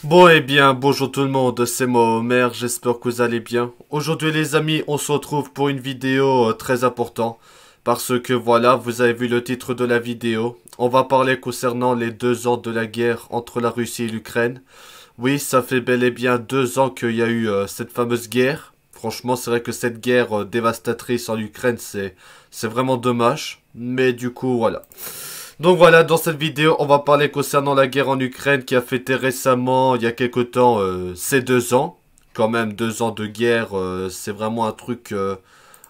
Bon eh bien, bonjour tout le monde, c'est moi Homer, j'espère que vous allez bien. Aujourd'hui les amis, on se retrouve pour une vidéo très importante. Parce que voilà, vous avez vu le titre de la vidéo. On va parler concernant les 2 ans de la guerre entre la Russie et l'Ukraine. Oui, ça fait bel et bien 2 ans qu'il y a eu cette fameuse guerre. Franchement, c'est vrai que cette guerre dévastatrice en Ukraine, c'est vraiment dommage. Mais du coup, voilà. Donc voilà, dans cette vidéo, on va parler concernant la guerre en Ukraine qui a fêté récemment, il y a quelque temps, ses 2 ans. Quand même, 2 ans de guerre, c'est vraiment un truc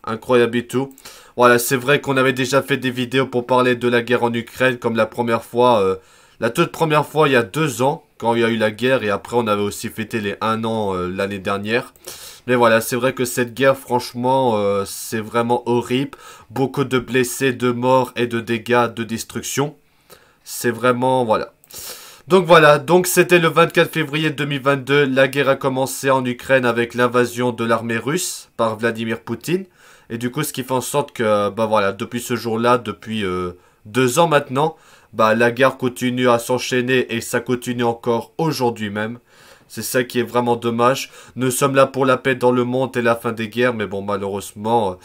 incroyable et tout. Voilà, c'est vrai qu'on avait déjà fait des vidéos pour parler de la guerre en Ukraine, comme la première fois, la toute première fois il y a 2 ans, quand il y a eu la guerre, et après on avait aussi fêté les 1 an l'année dernière. Mais voilà, c'est vrai que cette guerre, franchement, c'est vraiment horrible. Beaucoup de blessés, de morts et de dégâts, de destruction. C'est vraiment, voilà. Donc voilà, donc c'était le 24 février 2022. La guerre a commencé en Ukraine avec l'invasion de l'armée russe par Vladimir Poutine. Et du coup, ce qui fait en sorte que, bah voilà, depuis ce jour-là, depuis 2 ans maintenant, bah la guerre continue à s'enchaîner et ça continue encore aujourd'hui même. C'est ça qui est vraiment dommage. Nous sommes là pour la paix dans le monde et la fin des guerres, mais bon, malheureusement,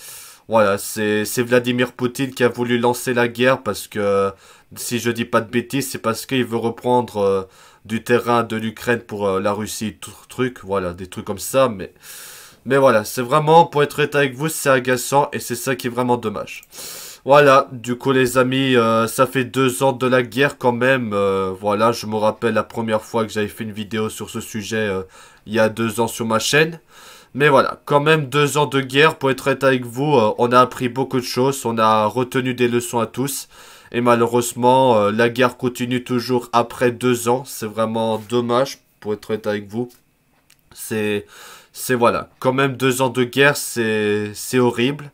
voilà, c'est Vladimir Poutine qui a voulu lancer la guerre parce que, si je dis pas de bêtises, c'est parce qu'il veut reprendre du terrain de l'Ukraine pour la Russie, tout truc, voilà, des trucs comme ça, mais voilà, c'est vraiment, pour être honnête avec vous, c'est agaçant et c'est ça qui est vraiment dommage. Voilà, du coup les amis, ça fait 2 ans de la guerre quand même. Voilà, je me rappelle la première fois que j'avais fait une vidéo sur ce sujet il y a 2 ans sur ma chaîne. Mais voilà, quand même 2 ans de guerre, pour être honnête avec vous, on a appris beaucoup de choses, on a retenu des leçons à tous. Et malheureusement, la guerre continue toujours après 2 ans. C'est vraiment dommage, pour être honnête avec vous. C'est, c'est voilà, quand même 2 ans de guerre, c'est horrible.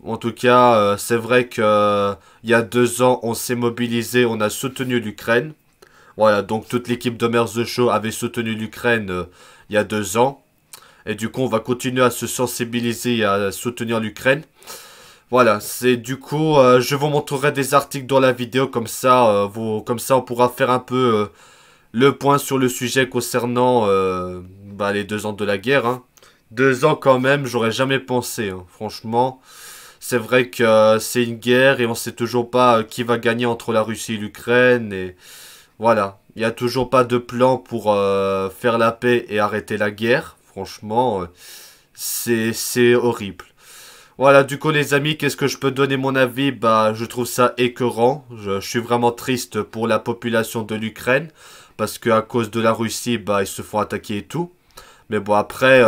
En tout cas, c'est vrai que il y a 2 ans, on s'est mobilisé, on a soutenu l'Ukraine. Voilà, donc toute l'équipe de Mers the Show avait soutenu l'Ukraine il y a 2 ans. Et du coup, on va continuer à se sensibiliser et à soutenir l'Ukraine. Voilà, c'est du coup, je vous montrerai des articles dans la vidéo, comme ça, comme ça, on pourra faire un peu le point sur le sujet concernant bah, les 2 ans de la guerre. Hein. 2 ans quand même, j'aurais jamais pensé, hein, franchement. C'est vrai que c'est une guerre et on sait toujours pas qui va gagner entre la Russie et l'Ukraine et voilà. Il y a toujours pas de plan pour faire la paix et arrêter la guerre. Franchement, c'est horrible. Voilà, du coup les amis, qu'est-ce que je peux donner mon avis? Bah, je trouve ça écœurant. Je suis vraiment triste pour la population de l'Ukraine parce que à cause de la Russie, bah ils se font attaquer et tout. Mais bon après,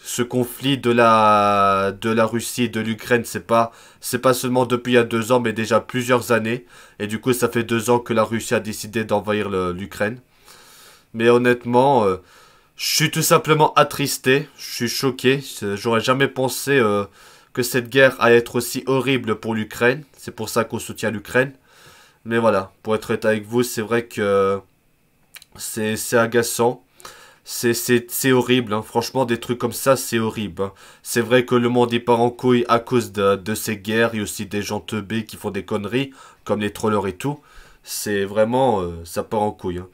ce conflit de la Russie et de l'Ukraine, c'est pas seulement depuis il y a 2 ans, mais déjà plusieurs années. Et du coup, ça fait 2 ans que la Russie a décidé d'envahir l'Ukraine. Mais honnêtement, je suis tout simplement attristé. Je suis choqué. J'aurais jamais pensé que cette guerre allait être aussi horrible pour l'Ukraine. C'est pour ça qu'on soutient l'Ukraine. Mais voilà, pour être honnête avec vous, c'est vrai que c'est agaçant. C'est horrible, hein. Franchement, des trucs comme ça, c'est horrible. Hein. C'est vrai que le monde y part en couille à cause de ces guerres. Il y a aussi des gens teubés qui font des conneries, comme les trollers et tout. C'est vraiment, ça part en couille. Hein.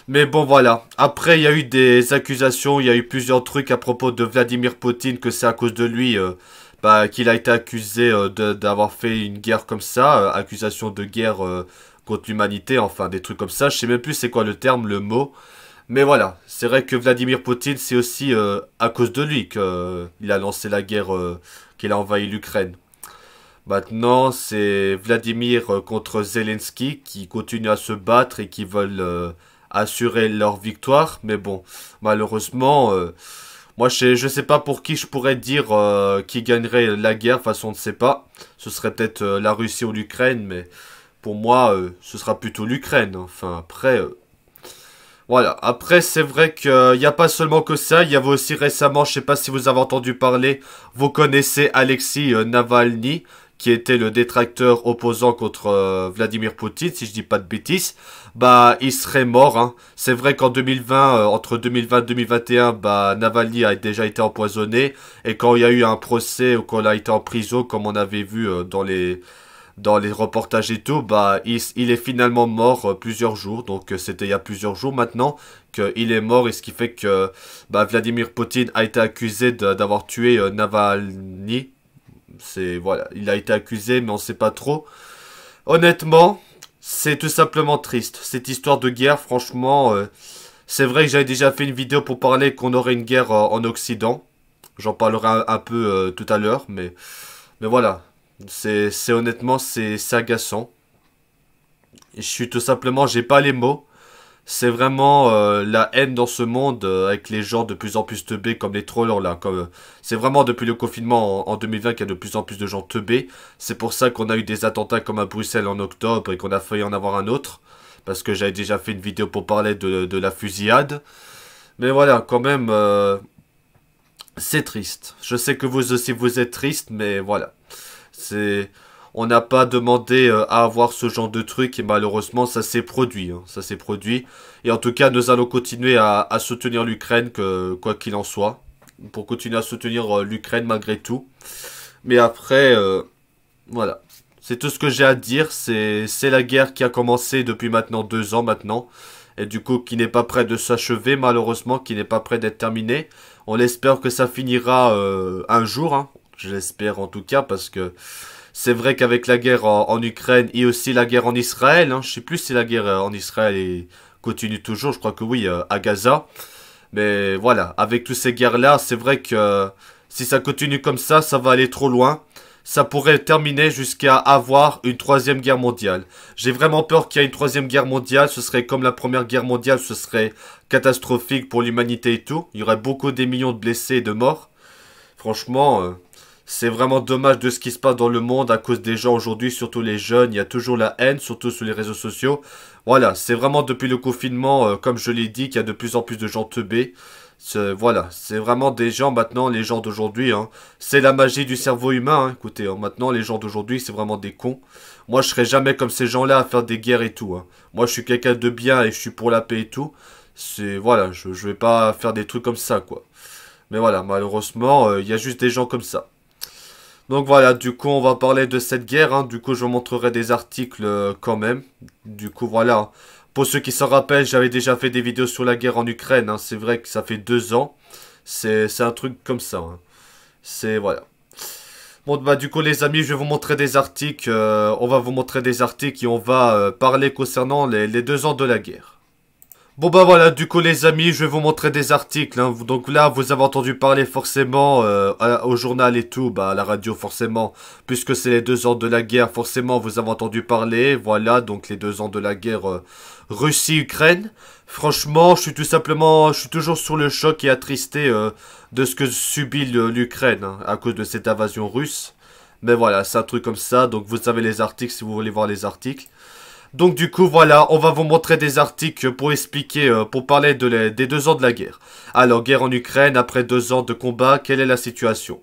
Mais bon, voilà. Après, il y a eu des accusations, il y a eu plusieurs trucs à propos de Vladimir Poutine, que c'est à cause de lui, bah, qu'il a été accusé d'avoir fait une guerre comme ça. Accusation de guerre contre l'humanité, enfin, des trucs comme ça. Je sais même plus c'est quoi le terme, le mot. Mais voilà, c'est vrai que Vladimir Poutine, c'est aussi à cause de lui qu'il a lancé la guerre, qu'il a envahi l'Ukraine. Maintenant, c'est Vladimir contre Zelensky qui continuent à se battre et qui veulent assurer leur victoire. Mais bon, malheureusement, moi je sais pas pour qui je pourrais dire qui gagnerait la guerre. De toute façon, on ne sait pas. Ce serait peut-être la Russie ou l'Ukraine, mais pour moi, ce sera plutôt l'Ukraine. Enfin, après, voilà. Après, c'est vrai qu'il n'y a pas seulement que ça. Il y avait aussi récemment, je sais pas si vous avez entendu parler, vous connaissez Alexis Navalny, qui était le détracteur opposant contre Vladimir Poutine, si je dis pas de bêtises. Bah, il serait mort. Hein. C'est vrai qu'en 2020, entre 2020 et 2021, bah, Navalny a déjà été empoisonné. Et quand il y a eu un procès ou quand il a été en prison, comme on avait vu dans les reportages et tout, bah il est finalement mort plusieurs jours. Donc c'était il y a plusieurs jours maintenant qu'il est mort, et ce qui fait que bah, Vladimir Poutine a été accusé d'avoir tué Navalny. C'est voilà, il a été accusé, mais on sait pas trop. Honnêtement, c'est tout simplement triste. Cette histoire de guerre, franchement, c'est vrai que j'avais déjà fait une vidéo pour parler qu'on aurait une guerre en Occident. J'en parlerai un peu tout à l'heure, mais voilà. C'est honnêtement, c'est agaçant. Et je suis tout simplement, j'ai pas les mots. C'est vraiment la haine dans ce monde avec les gens de plus en plus teubés comme les trollers là. C'est vraiment depuis le confinement en 2020 qu'il y a de plus en plus de gens teubés. C'est pour ça qu'on a eu des attentats comme à Bruxelles en octobre et qu'on a failli en avoir un autre. Parce que j'avais déjà fait une vidéo pour parler de la fusillade. Mais voilà, quand même, c'est triste. Je sais que vous aussi vous êtes triste, mais voilà. On n'a pas demandé à avoir ce genre de truc et malheureusement ça s'est produit. Ça s'est produit. Et en tout cas, nous allons continuer à soutenir l'Ukraine, quoi qu'il en soit. Pour continuer à soutenir l'Ukraine malgré tout. Mais après, voilà. C'est tout ce que j'ai à dire. C'est la guerre qui a commencé depuis maintenant 2 ans maintenant. Et du coup, qui n'est pas près de s'achever malheureusement, qui n'est pas près d'être terminé. On espère que ça finira un jour. Hein. Je l'espère en tout cas parce que c'est vrai qu'avec la guerre en Ukraine et aussi la guerre en Israël, hein, je sais plus si la guerre en Israël continue toujours, je crois que oui, à Gaza. Mais voilà, avec toutes ces guerres-là, c'est vrai que si ça continue comme ça va aller trop loin. Ça pourrait terminer jusqu'à avoir une troisième guerre mondiale. J'ai vraiment peur qu'il y ait une troisième guerre mondiale. Ce serait comme la première guerre mondiale, ce serait catastrophique pour l'humanité et tout. Il y aurait beaucoup des millions de blessés et de morts. Franchement, c'est vraiment dommage de ce qui se passe dans le monde à cause des gens aujourd'hui, surtout les jeunes. Il y a toujours la haine, surtout sur les réseaux sociaux. Voilà, c'est vraiment depuis le confinement, comme je l'ai dit, qu'il y a de plus en plus de gens teubés. Voilà, c'est vraiment des gens maintenant, les gens d'aujourd'hui, hein. C'est la magie du cerveau humain, hein. Écoutez, hein, maintenant les gens d'aujourd'hui, c'est vraiment des cons. Moi, je serais jamais comme ces gens-là à faire des guerres et tout, hein. Moi, je suis quelqu'un de bien et je suis pour la paix et tout. Voilà, je vais pas faire des trucs comme ça, quoi. Mais voilà, malheureusement, il y a juste des gens comme ça. Donc voilà, du coup, on va parler de cette guerre, hein. Du coup, je vous montrerai des articles quand même. Du coup, voilà. Pour ceux qui s'en rappellent, j'avais déjà fait des vidéos sur la guerre en Ukraine, hein. C'est vrai que ça fait 2 ans. C'est un truc comme ça, hein. C'est, voilà. Bon, bah du coup, les amis, je vais vous montrer des articles. On va vous montrer des articles et on va parler concernant les 2 ans de la guerre. Bon bah voilà, du coup les amis, je vais vous montrer des articles, hein. Donc là, vous avez entendu parler forcément au journal et tout, bah à la radio forcément, puisque c'est les 2 ans de la guerre, forcément vous avez entendu parler, voilà, donc les 2 ans de la guerre Russie-Ukraine. Franchement, je suis toujours sur le choc et attristé de ce que subit l'Ukraine, hein, à cause de cette invasion russe. Mais voilà, c'est un truc comme ça, donc vous avez les articles si vous voulez voir les articles. Donc du coup voilà, on va vous montrer des articles pour expliquer, pour parler des 2 ans de la guerre. Alors, guerre en Ukraine, après 2 ans de combat, quelle est la situation?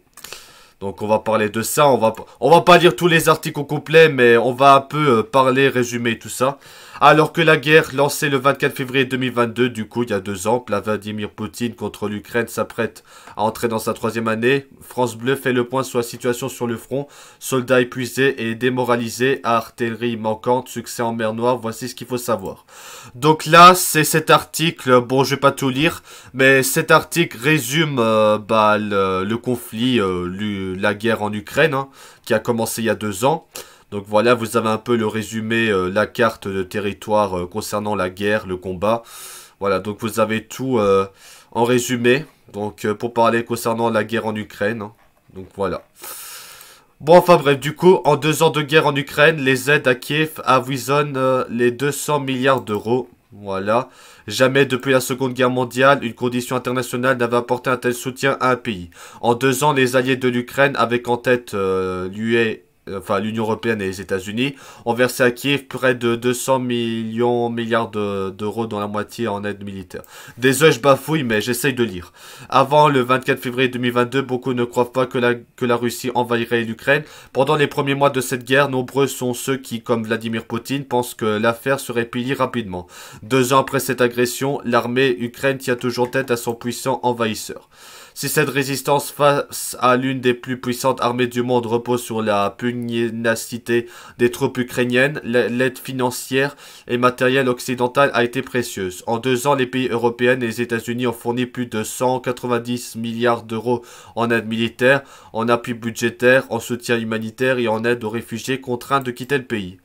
Donc on va parler de ça, on va pas lire tous les articles au complet, mais on va un peu parler, résumer tout ça. Alors que la guerre lancée le 24 février 2022, du coup il y a 2 ans, la Vladimir Poutine contre l'Ukraine s'apprête à entrer dans sa 3e année. France Bleu fait le point sur la situation sur le front. Soldats épuisés et démoralisés, artillerie manquante, succès en mer Noire, voici ce qu'il faut savoir. Donc là, c'est cet article, bon je vais pas tout lire, mais cet article résume le conflit, la guerre en Ukraine, hein, qui a commencé il y a 2 ans. Donc voilà, vous avez un peu le résumé, la carte de territoire concernant la guerre, le combat. Voilà, donc vous avez tout en résumé. Donc pour parler concernant la guerre en Ukraine. Hein. Donc voilà. Bon, enfin bref, du coup, en 2 ans de guerre en Ukraine, les aides à Kiev avoisinent les 200 milliards d'euros. Voilà. Jamais depuis la Seconde Guerre mondiale, une condition internationale n'avait apporté un tel soutien à un pays. En 2 ans, les alliés de l'Ukraine, avec en tête l'Union Européenne et les États-Unis, ont versé à Kiev près de 200 milliards d'euros, dont la moitié en aide militaire. Désolé, je bafouille, mais j'essaye de lire. Avant le 24 février 2022, beaucoup ne croient pas que la Russie envahirait l'Ukraine. Pendant les premiers mois de cette guerre, nombreux sont ceux qui, comme Vladimir Poutine, pensent que l'affaire serait pliée rapidement. 2 ans après cette agression, l'armée ukraine tient toujours tête à son puissant envahisseur. Si cette résistance face à l'une des plus puissantes armées du monde repose sur la pugnacité des troupes ukrainiennes, l'aide financière et matérielle occidentale a été précieuse. En 2 ans, les pays européens et les États-Unis ont fourni plus de 190 milliards d'euros en aide militaire, en appui budgétaire, en soutien humanitaire et en aide aux réfugiés contraints de quitter le pays.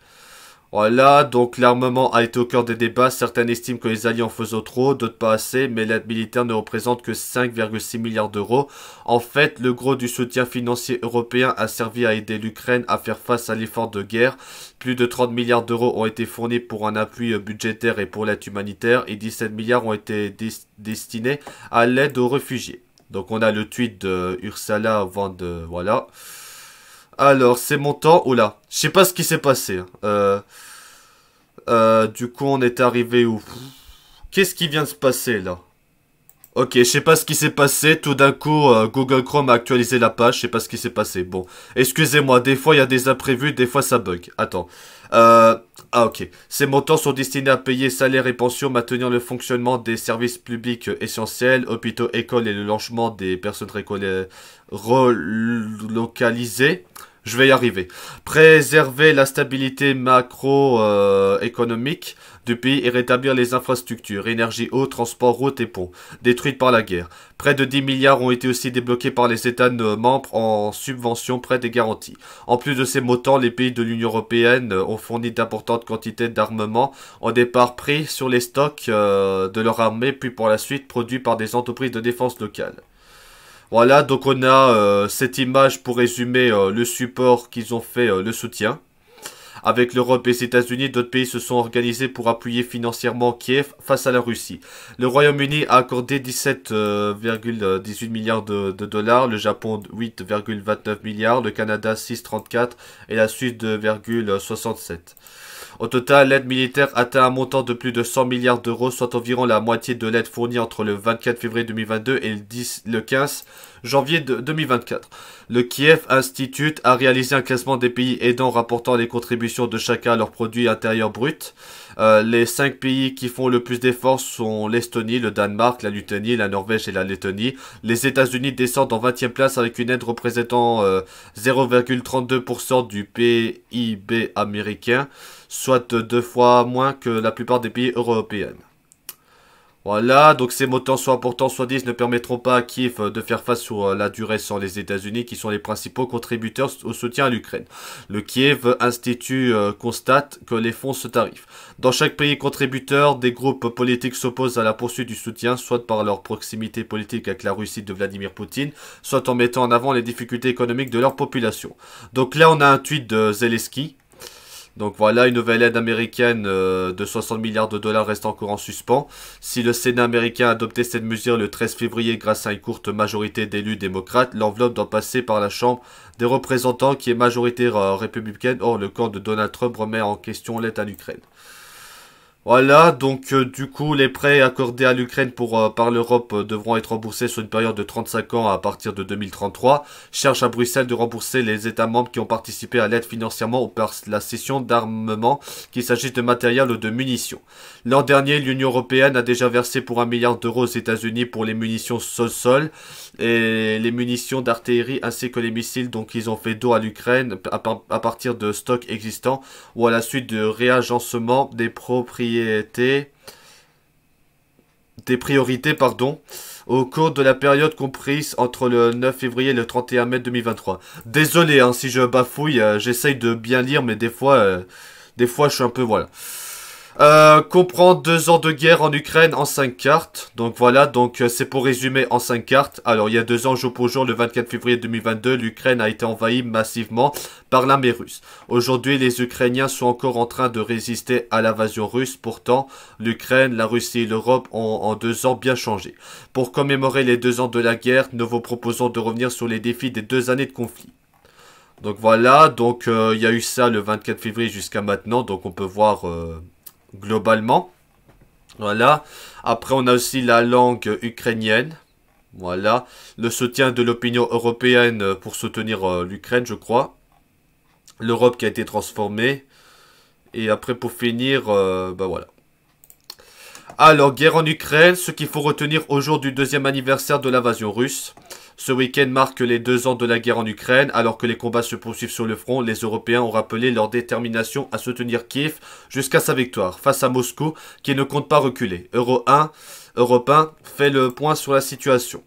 Voilà, donc l'armement a été au cœur des débats. Certains estiment que les alliés en faisaient trop, d'autres pas assez, mais l'aide militaire ne représente que 5,6 milliards d'euros. En fait, le gros du soutien financier européen a servi à aider l'Ukraine à faire face à l'effort de guerre. Plus de 30 milliards d'euros ont été fournis pour un appui budgétaire et pour l'aide humanitaire, et 17 milliards ont été destinés à l'aide aux réfugiés. Donc on a le tweet de Ursula von der... Voilà. Alors, ces montants... Oula, je sais pas ce qui s'est passé. Du coup, on est arrivé où? Qu'est-ce qui vient de se passer, là? Ok, je sais pas ce qui s'est passé. Tout d'un coup, Google Chrome a actualisé la page. Je sais pas ce qui s'est passé. Bon, excusez-moi. Des fois, il y a des imprévus. Des fois, ça bug. Attends. Ah, ok. Ces montants sont destinés à payer salaires et pensions, maintenir le fonctionnement des services publics essentiels, hôpitaux, écoles et le logement des personnes relocalisées. Je vais y arriver. Préserver la stabilité macroéconomique du pays et rétablir les infrastructures, énergie, eau, transport, routes et ponts, détruites par la guerre. Près de 10 milliards ont été aussi débloqués par les États membres en subventions, prêts et garanties. En plus de ces montants, les pays de l'Union européenne ont fourni d'importantes quantités d'armement, au départ pris sur les stocks de leur armée, puis pour la suite produits par des entreprises de défense locales. Voilà, donc on a cette image pour résumer le support qu'ils ont fait, le soutien. Avec l'Europe et les États-Unis, d'autres pays se sont organisés pour appuyer financièrement Kiev face à la Russie. Le Royaume-Uni a accordé 17,18 milliards de dollars, le Japon 8,29 milliards, le Canada 6,34 et la Suisse 2,67. Au total, l'aide militaire atteint un montant de plus de 100 milliards d'euros, soit environ la moitié de l'aide fournie entre le 24 février 2022 et le 15 janvier 2024. Le Kiev Institute a réalisé un classement des pays aidants rapportant les contributions de chacun à leur produit intérieur brut. Les 5 pays qui font le plus d'efforts sont l'Estonie, le Danemark, la Lituanie, la Norvège et la Lettonie. Les États-Unis descendent en 20e place avec une aide représentant 0,32% du PIB américain, soit 2 fois moins que la plupart des pays européens. Voilà, donc ces montants soit importants soit 10 ne permettront pas à Kiev de faire face sur la durée sans les États-Unis qui sont les principaux contributeurs au soutien à l'Ukraine. Le Kiev Institute constate que les fonds se tarifent. Dans chaque pays contributeur, des groupes politiques s'opposent à la poursuite du soutien, soit par leur proximité politique avec la Russie de Vladimir Poutine, soit en mettant en avant les difficultés économiques de leur population. Donc là, on a un tweet de Zelensky. Donc voilà, une nouvelle aide américaine de 60 milliards de dollars reste encore en suspens. Si le Sénat américain a adopté cette mesure le 13 février grâce à une courte majorité d'élus démocrates, l'enveloppe doit passer par la Chambre des représentants qui est majoritaire républicaine. Or, le camp de Donald Trump remet en question l'aide à l'Ukraine. Voilà, donc du coup, les prêts accordés à l'Ukraine par l'Europe devront être remboursés sur une période de 35 ans à partir de 2033. Cherche à Bruxelles de rembourser les États membres qui ont participé à l'aide financièrement ou par la cession d'armement, qu'il s'agisse de matériel ou de munitions. L'an dernier, l'Union européenne a déjà versé pour 1 milliard d'euros aux États-Unis pour les munitions sol-sol et les munitions d'artillerie ainsi que les missiles, donc ils ont fait dos à l'Ukraine à partir de stocks existants ou à la suite de réagencement des priorités, au cours de la période comprise entre le 9 février et le 31 mai 2023. Désolé si je bafouille, j'essaye de bien lire, mais des fois je suis un peu, voilà. Comprend 2 ans de guerre en Ukraine en 5 cartes. Donc voilà, c'est pour résumer en 5 cartes. Alors il y a 2 ans, jour pour jour, le 24 février 2022, l'Ukraine a été envahie massivement par l'armée russe. Aujourd'hui, les Ukrainiens sont encore en train de résister à l'invasion russe. Pourtant, l'Ukraine, la Russie et l'Europe ont en 2 ans bien changé. Pour commémorer les 2 ans de la guerre, nous vous proposons de revenir sur les défis des 2 années de conflit. Donc voilà, il y a eu ça le 24 février jusqu'à maintenant. Donc on peut voir... globalement, voilà. Après, on a aussi la langue ukrainienne. Voilà. Le soutien de l'opinion européenne pour soutenir l'Ukraine, je crois. L'Europe qui a été transformée. Et après, pour finir, voilà. Alors, guerre en Ukraine, ce qu'il faut retenir au jour du deuxième anniversaire de l'invasion russe. Ce week-end marque les 2 ans de la guerre en Ukraine, alors que les combats se poursuivent sur le front. Les Européens ont rappelé leur détermination à soutenir Kiev jusqu'à sa victoire face à Moscou, qui ne compte pas reculer. Europe 1 fait le point sur la situation.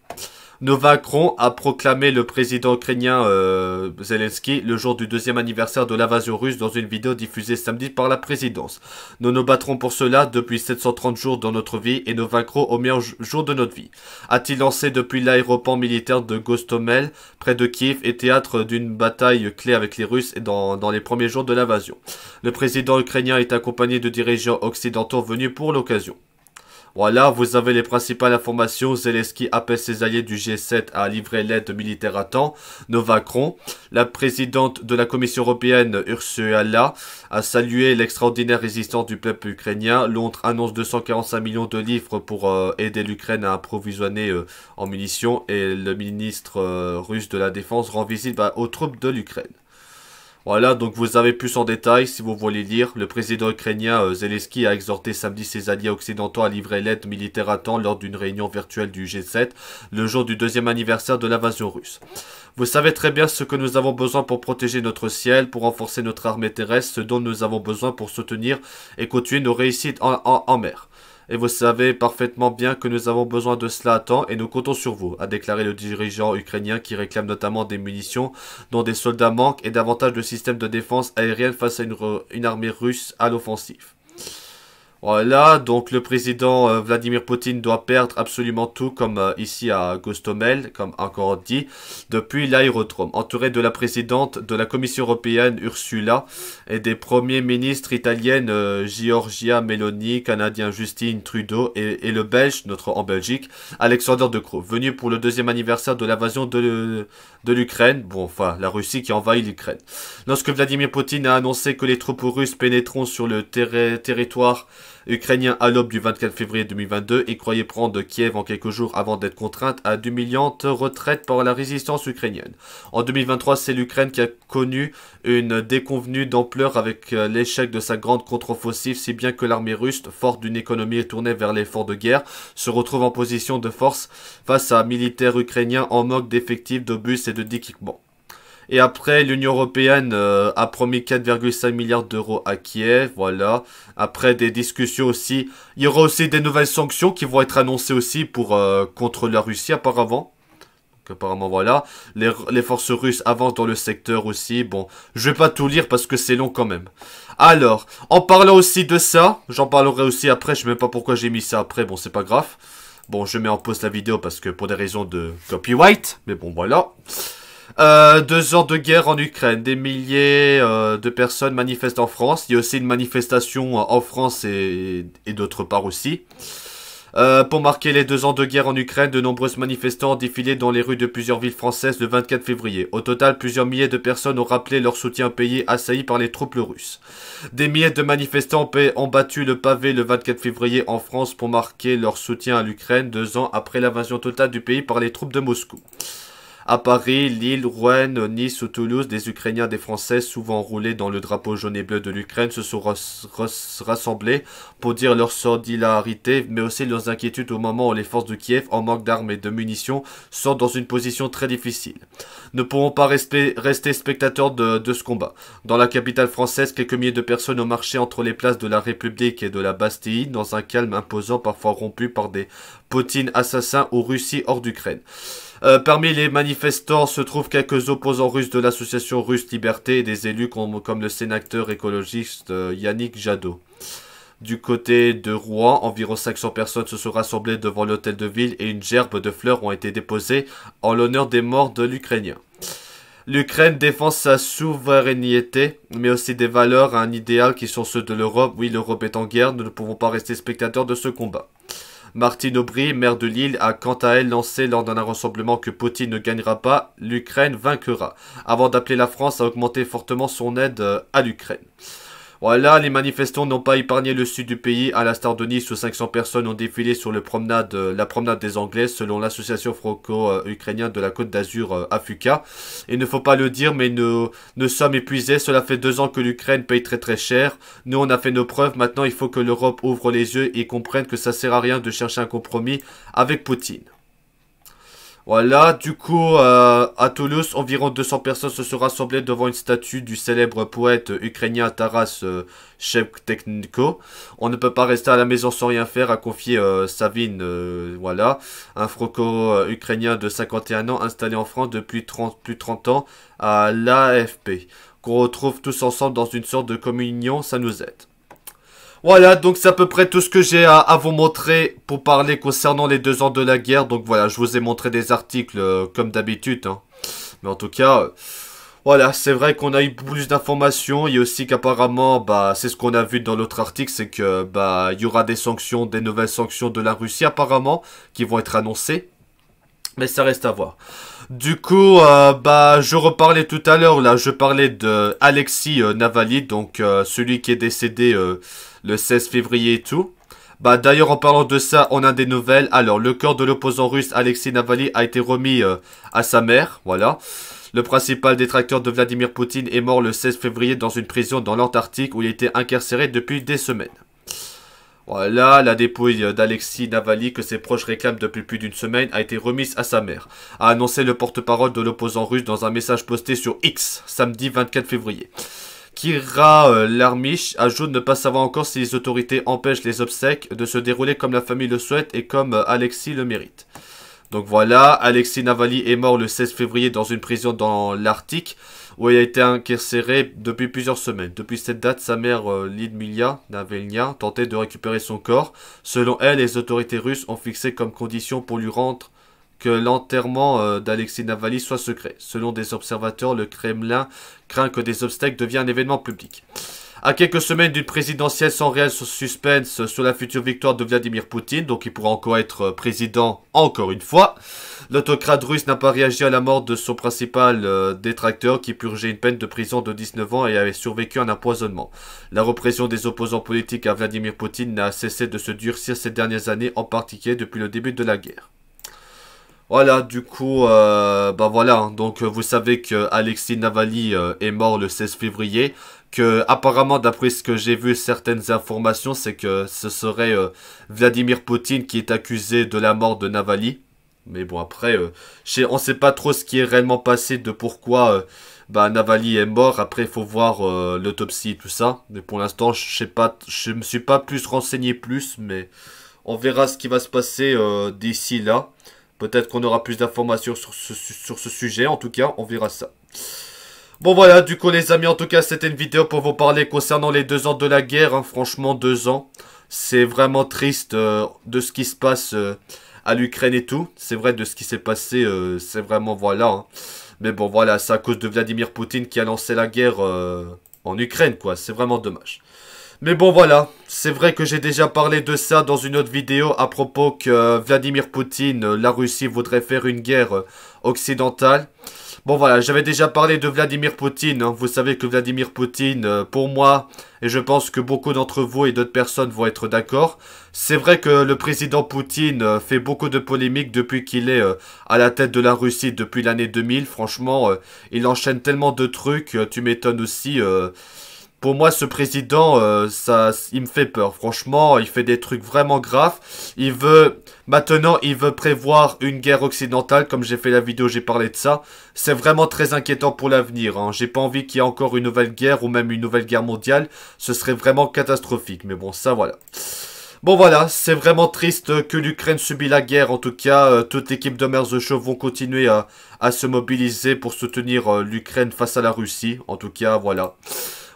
Nous vaincrons, a proclamé le président ukrainien Zelensky le jour du deuxième anniversaire de l'invasion russe dans une vidéo diffusée samedi par la présidence. Nous nous battrons pour cela depuis 730 jours dans notre vie et nous vaincrons au meilleur jour de notre vie. A-t-il lancé depuis l'aéroport militaire de Gostomel, près de Kiev, et théâtre d'une bataille clé avec les Russes dans les premiers jours de l'invasion. Le président ukrainien est accompagné de dirigeants occidentaux venus pour l'occasion. Voilà, vous avez les principales informations. Zelensky appelle ses alliés du G7 à livrer l'aide militaire à temps. Nous vaincrons. La présidente de la Commission européenne, Ursula, a salué l'extraordinaire résistance du peuple ukrainien. Londres annonce 245 millions de livres pour aider l'Ukraine à approvisionner en munitions. Et le ministre russe de la Défense rend visite aux troupes de l'Ukraine. Voilà, donc vous avez plus en détail si vous voulez lire. Le président ukrainien Zelensky a exhorté samedi ses alliés occidentaux à livrer l'aide militaire à temps lors d'une réunion virtuelle du G7, le jour du deuxième anniversaire de l'invasion russe. Vous savez très bien ce que nous avons besoin pour protéger notre ciel, pour renforcer notre armée terrestre, ce dont nous avons besoin pour soutenir et continuer nos réussites en mer. Et vous savez parfaitement bien que nous avons besoin de cela à temps et nous comptons sur vous, a déclaré le dirigeant ukrainien qui réclame notamment des munitions dont des soldats manquent et davantage de systèmes de défense aérienne face à une armée russe à l'offensive. Voilà, donc le président Vladimir Poutine doit perdre absolument tout, comme ici à Gostomel, comme encore dit, depuis l'aérodrome. Entouré de la présidente de la Commission européenne, Ursula, et des premiers ministres italiennes, Giorgia Meloni, canadien Justin Trudeau, et le belge, notre en Belgique, Alexander De Croo, venu pour le deuxième anniversaire de l'invasion de l'Ukraine, bon, enfin, la Russie qui envahit l'Ukraine. Lorsque Vladimir Poutine a annoncé que les troupes russes pénétreront sur le territoire ukrainien à l'aube du 24 février 2022 et croyait prendre Kiev en quelques jours avant d'être contrainte à d'humiliantes retraites par la résistance ukrainienne. En 2023, c'est l'Ukraine qui a connu une déconvenue d'ampleur avec l'échec de sa grande contre-offensive, si bien que l'armée russe, forte d'une économie tournée vers l'effort de guerre, se retrouve en position de force face à militaires ukrainiens en manque d'effectifs, d'obus et d'équipements. Et après, l'Union européenne a promis 4,5 milliards d'euros à Kiev, voilà. Après des discussions aussi, il y aura aussi des nouvelles sanctions qui vont être annoncées aussi pour contre la Russie apparemment. Donc apparemment voilà, les forces russes avancent dans le secteur aussi. Bon, je vais pas tout lire parce que c'est long quand même. Alors, en parlant aussi de ça, j'en parlerai aussi après, je sais même pas pourquoi j'ai mis ça après, bon c'est pas grave. Bon, je mets en pause la vidéo parce que pour des raisons de copyright, mais bon voilà. 2 ans de guerre en Ukraine, des milliers de personnes manifestent en France. Il y a aussi une manifestation en France et d'autre part aussi. Pour marquer les 2 ans de guerre en Ukraine, de nombreux manifestants ont défilé dans les rues de plusieurs villes françaises le 24 février. Au total, plusieurs milliers de personnes ont rappelé leur soutien au pays assailli par les troupes russes. Des milliers de manifestants ont battu le pavé le 24 février en France pour marquer leur soutien à l'Ukraine 2 ans après l'invasion totale du pays par les troupes de Moscou. À Paris, Lille, Rouen, Nice ou Toulouse, des Ukrainiens et des Français, souvent enroulés dans le drapeau jaune et bleu de l'Ukraine, se sont rassemblés pour dire leur solidarité, mais aussi leurs inquiétudes au moment où les forces de Kiev, en manque d'armes et de munitions, sont dans une position très difficile. Ne pourront pas rester spectateurs de ce combat. Dans la capitale française, quelques milliers de personnes ont marché entre les places de la République et de la Bastille, dans un calme imposant, parfois rompu par des Poutine assassins ou Russie hors d'Ukraine. Parmi les manifestants se trouvent quelques opposants russes de l'association Russe Liberté et des élus comme le sénateur écologiste Yannick Jadot. Du côté de Rouen, environ 500 personnes se sont rassemblées devant l'hôtel de ville et une gerbe de fleurs ont été déposées en l'honneur des morts de l'Ukrainien. L'Ukraine défend sa souveraineté, mais aussi des valeurs et un idéal qui sont ceux de l'Europe. Oui, l'Europe est en guerre, nous ne pouvons pas rester spectateurs de ce combat. Martine Aubry, maire de Lille, a quant à elle lancé lors d'un rassemblement que Poutine ne gagnera pas, l'Ukraine vaincra, avant d'appeler la France à augmenter fortement son aide à l'Ukraine. Voilà, les manifestants n'ont pas épargné le sud du pays, à l'instar de Nice où 500 personnes ont défilé sur la promenade des Anglais, selon l'association franco-ukrainienne de la Côte d'Azur, AFUCA. Il ne faut pas le dire, mais nous sommes épuisés. Cela fait 2 ans que l'Ukraine paye très très cher. Nous, on a fait nos preuves. Maintenant, il faut que l'Europe ouvre les yeux et comprenne que ça sert à rien de chercher un compromis avec Poutine. Voilà, du coup, à Toulouse, environ 200 personnes se sont rassemblées devant une statue du célèbre poète ukrainien Taras Shevchenko. On ne peut pas rester à la maison sans rien faire, a confié Savin, voilà, un franco-ukrainien de 51 ans installé en France depuis plus de 30 ans à l'AFP, qu'on retrouve tous ensemble dans une sorte de communion, ça nous aide. Voilà, donc c'est à peu près tout ce que j'ai à vous montrer pour parler concernant les 2 ans de la guerre. Donc voilà, je vous ai montré des articles comme d'habitude, hein. Mais en tout cas, voilà, c'est vrai qu'on a eu plus d'informations. Il y a aussi qu'apparemment, bah, c'est ce qu'on a vu dans l'autre article, c'est que bah, il y aura des sanctions, des nouvelles sanctions de la Russie apparemment, qui vont être annoncées. Mais ça reste à voir. Du coup, bah, je reparlais tout à l'heure, là, je parlais de Alexis Navalny, donc celui qui est décédé le 16 février et tout. Bah, d'ailleurs, en parlant de ça, on a des nouvelles. Alors, le corps de l'opposant russe Alexis Navalny a été remis à sa mère, voilà. Le principal détracteur de Vladimir Poutine est mort le 16 février dans une prison dans l'Antarctique où il était incarcéré depuis des semaines. Voilà, la dépouille d'Alexis Navalny que ses proches réclament depuis plus d'une semaine a été remise à sa mère, a annoncé le porte-parole de l'opposant russe dans un message posté sur X, samedi 24 février. Kira Larmich ajoute ne pas savoir encore si les autorités empêchent les obsèques de se dérouler comme la famille le souhaite et comme Alexis le mérite. Donc voilà, Alexis Navalny est mort le 16 février dans une prison dans l'Arctique où il a été incarcéré depuis plusieurs semaines. Depuis cette date, sa mère Lyudmila Navalnya tentait de récupérer son corps. Selon elle, les autorités russes ont fixé comme condition pour lui rendre que l'enterrement d'Alexis Navalny soit secret. Selon des observateurs, le Kremlin craint que des obstacles deviennent un événement public. À quelques semaines d'une présidentielle sans réel suspense sur la future victoire de Vladimir Poutine, donc il pourra encore être président encore une fois, l'autocrate russe n'a pas réagi à la mort de son principal détracteur qui purgeait une peine de prison de 19 ans et avait survécu à un empoisonnement. La répression des opposants politiques à Vladimir Poutine n'a cessé de se durcir ces dernières années, en particulier depuis le début de la guerre. Voilà, du coup, bah voilà, hein. Donc vous savez que Alexis Navalny est mort le 16 février, que apparemment d'après ce que j'ai vu certaines informations, c'est que ce serait Vladimir Poutine qui est accusé de la mort de Navalny. Mais bon après, on sait pas trop ce qui est réellement passé de pourquoi bah, Navalny est mort. Après il faut voir l'autopsie et tout ça. Mais pour l'instant je sais pas, je me suis pas plus renseigné plus, mais on verra ce qui va se passer d'ici là. Peut-être qu'on aura plus d'informations sur ce sujet. En tout cas, on verra ça. Bon voilà, du coup les amis, en tout cas c'était une vidéo pour vous parler concernant les 2 ans de la guerre. Hein. Franchement, 2 ans. C'est vraiment triste de ce qui se passe à l'Ukraine et tout. C'est vrai de ce qui s'est passé, c'est vraiment voilà. Hein. Mais bon voilà, c'est à cause de Vladimir Poutine qui a lancé la guerre en Ukraine quoi. C'est vraiment dommage. Mais bon voilà, c'est vrai que j'ai déjà parlé de ça dans une autre vidéo à propos que Vladimir Poutine, la Russie voudrait faire une guerre occidentale. Bon voilà, j'avais déjà parlé de Vladimir Poutine, hein. Vous savez que Vladimir Poutine, pour moi, et je pense que beaucoup d'entre vous et d'autres personnes vont être d'accord, c'est vrai que le président Poutine fait beaucoup de polémiques depuis qu'il est à la tête de la Russie depuis l'année 2000. Franchement, il enchaîne tellement de trucs, tu m'étonnes aussi. Pour moi, ce président, il me fait peur. Franchement, il fait des trucs vraiment graves. Maintenant, il veut prévoir une guerre occidentale. Comme j'ai fait la vidéo, j'ai parlé de ça. C'est vraiment très inquiétant pour l'avenir. Hein. J'ai pas envie qu'il y ait encore une nouvelle guerre ou même une nouvelle guerre mondiale. Ce serait vraiment catastrophique. Mais bon, ça, voilà. Bon voilà, c'est vraiment triste que l'Ukraine subit la guerre. En tout cas, toute l'équipe de Mers the Show vont continuer à se mobiliser pour soutenir l'Ukraine face à la Russie. En tout cas, voilà.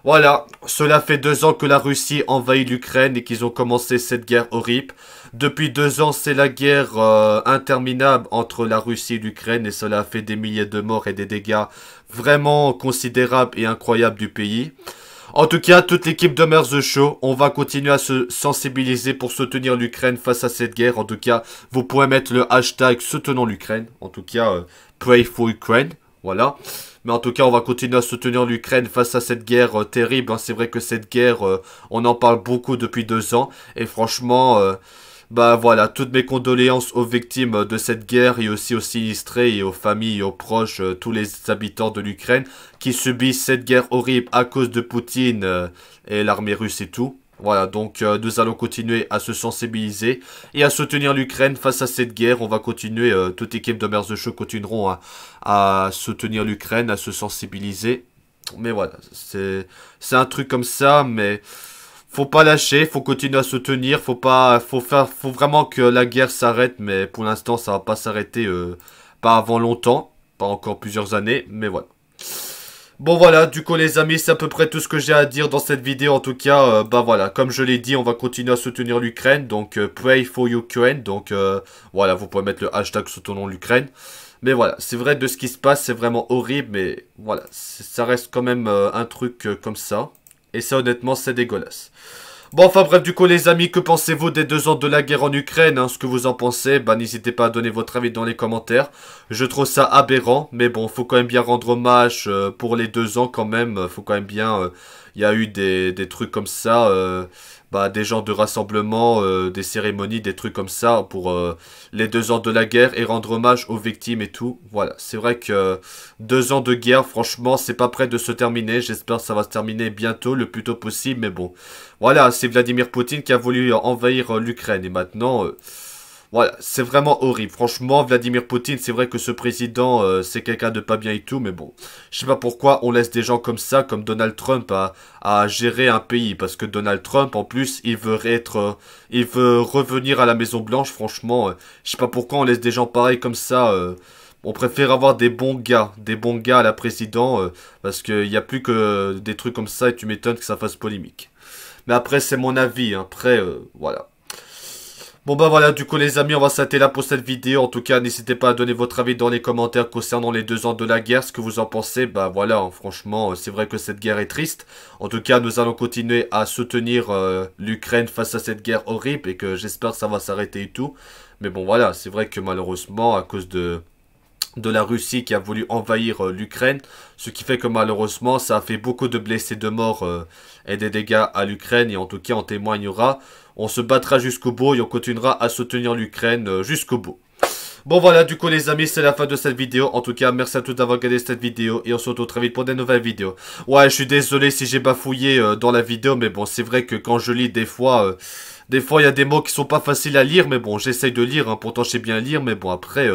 Voilà, cela fait 2 ans que la Russie envahit l'Ukraine et qu'ils ont commencé cette guerre horrible. Depuis 2 ans, c'est la guerre interminable entre la Russie et l'Ukraine et cela a fait des milliers de morts et des dégâts vraiment considérables et incroyables du pays. En tout cas, toute l'équipe de Mers the Show, on va continuer à se sensibiliser pour soutenir l'Ukraine face à cette guerre. En tout cas, vous pouvez mettre le hashtag soutenons l'Ukraine. En tout cas, pray for Ukraine. Voilà. Mais en tout cas, on va continuer à soutenir l'Ukraine face à cette guerre terrible. Hein. C'est vrai que cette guerre, on en parle beaucoup depuis 2 ans. Et franchement, bah voilà, toutes mes condoléances aux victimes de cette guerre et aussi aux sinistrés et aux familles et aux proches, tous les habitants de l'Ukraine qui subissent cette guerre horrible à cause de Poutine et l'armée russe et tout. Voilà, donc nous allons continuer à se sensibiliser et à soutenir l'Ukraine face à cette guerre. On va continuer, toute équipe de Mers de Show continueront à soutenir l'Ukraine, à se sensibiliser. Mais voilà, c'est un truc comme ça, mais faut pas lâcher, faut continuer à soutenir, faut vraiment que la guerre s'arrête, mais pour l'instant ça va pas s'arrêter, pas avant longtemps, pas encore plusieurs années, mais voilà. Bon voilà, du coup les amis, c'est à peu près tout ce que j'ai à dire dans cette vidéo. En tout cas, bah voilà, comme je l'ai dit, on va continuer à soutenir l'Ukraine. Donc pray for Ukraine. Donc voilà, vous pouvez mettre le hashtag soutenons l'Ukraine. Mais voilà, c'est vrai de ce qui se passe, c'est vraiment horrible. Mais voilà, ça reste quand même un truc comme ça. Et ça honnêtement, c'est dégueulasse. Bon, enfin bref, du coup les amis, que pensez-vous des 2 ans de la guerre en Ukraine, hein, ce que vous en pensez? Bah n'hésitez pas à donner votre avis dans les commentaires. Je trouve ça aberrant, mais bon, faut quand même bien rendre hommage pour les 2 ans quand même. Faut quand même bien... Il y a eu des trucs comme ça, bah, des genres de rassemblements, des cérémonies, des trucs comme ça pour les 2 ans de la guerre et rendre hommage aux victimes et tout. Voilà, c'est vrai que 2 ans de guerre, franchement, c'est pas prêt de se terminer. J'espère que ça va se terminer bientôt, le plus tôt possible, mais bon. Voilà, c'est Vladimir Poutine qui a voulu envahir l'Ukraine et maintenant... voilà, c'est vraiment horrible. Franchement, Vladimir Poutine, c'est vrai que ce président, c'est quelqu'un de pas bien et tout, mais bon. Je sais pas pourquoi on laisse des gens comme ça, comme Donald Trump, à gérer un pays. Parce que Donald Trump, en plus, il veut revenir à la Maison Blanche, franchement. Je sais pas pourquoi on laisse des gens pareils comme ça. On préfère avoir des bons gars à la président, parce qu'il y a plus que des trucs comme ça et tu m'étonnes que ça fasse polémique. Mais après, c'est mon avis, hein. Après, voilà. Bon bah voilà, du coup les amis, on va s'arrêter là pour cette vidéo. En tout cas, n'hésitez pas à donner votre avis dans les commentaires concernant les 2 ans de la guerre, ce que vous en pensez. Bah voilà, hein, franchement, c'est vrai que cette guerre est triste. En tout cas, nous allons continuer à soutenir l'Ukraine face à cette guerre horrible et que j'espère que ça va s'arrêter et tout. Mais bon voilà, c'est vrai que malheureusement, à cause de la Russie qui a voulu envahir l'Ukraine, ce qui fait que malheureusement ça a fait beaucoup de blessés, de morts et des dégâts à l'Ukraine et en tout cas on témoignera, on se battra jusqu'au bout et on continuera à soutenir l'Ukraine jusqu'au bout. Bon voilà, du coup les amis, c'est la fin de cette vidéo. En tout cas, merci à tous d'avoir regardé cette vidéo et on se retrouve très vite pour des nouvelles vidéos. Ouais, je suis désolé si j'ai bafouillé dans la vidéo, mais bon, c'est vrai que quand je lis des fois il y a des mots qui sont pas faciles à lire, mais bon, j'essaye de lire, hein, pourtant je sais bien lire, mais bon, après,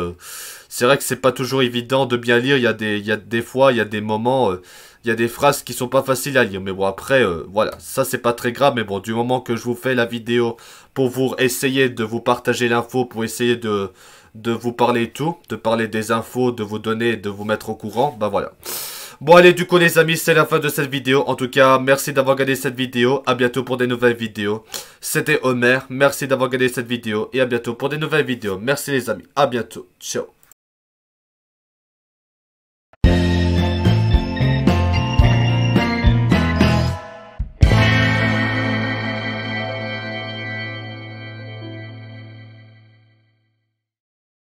c'est vrai que c'est pas toujours évident de bien lire, il y a des fois, il y a des moments, il y a des phrases qui sont pas faciles à lire, mais bon, après, voilà, ça c'est pas très grave, mais bon, du moment que je vous fais la vidéo pour vous essayer de vous partager l'info, pour essayer de vous parler et tout, de parler des infos, de vous donner, de vous mettre au courant, bah voilà. Bon allez, du coup les amis, c'est la fin de cette vidéo. En tout cas, merci d'avoir regardé cette vidéo. À bientôt pour des nouvelles vidéos. C'était Homer. Merci d'avoir regardé cette vidéo. Et à bientôt pour des nouvelles vidéos. Merci les amis. À bientôt. Ciao.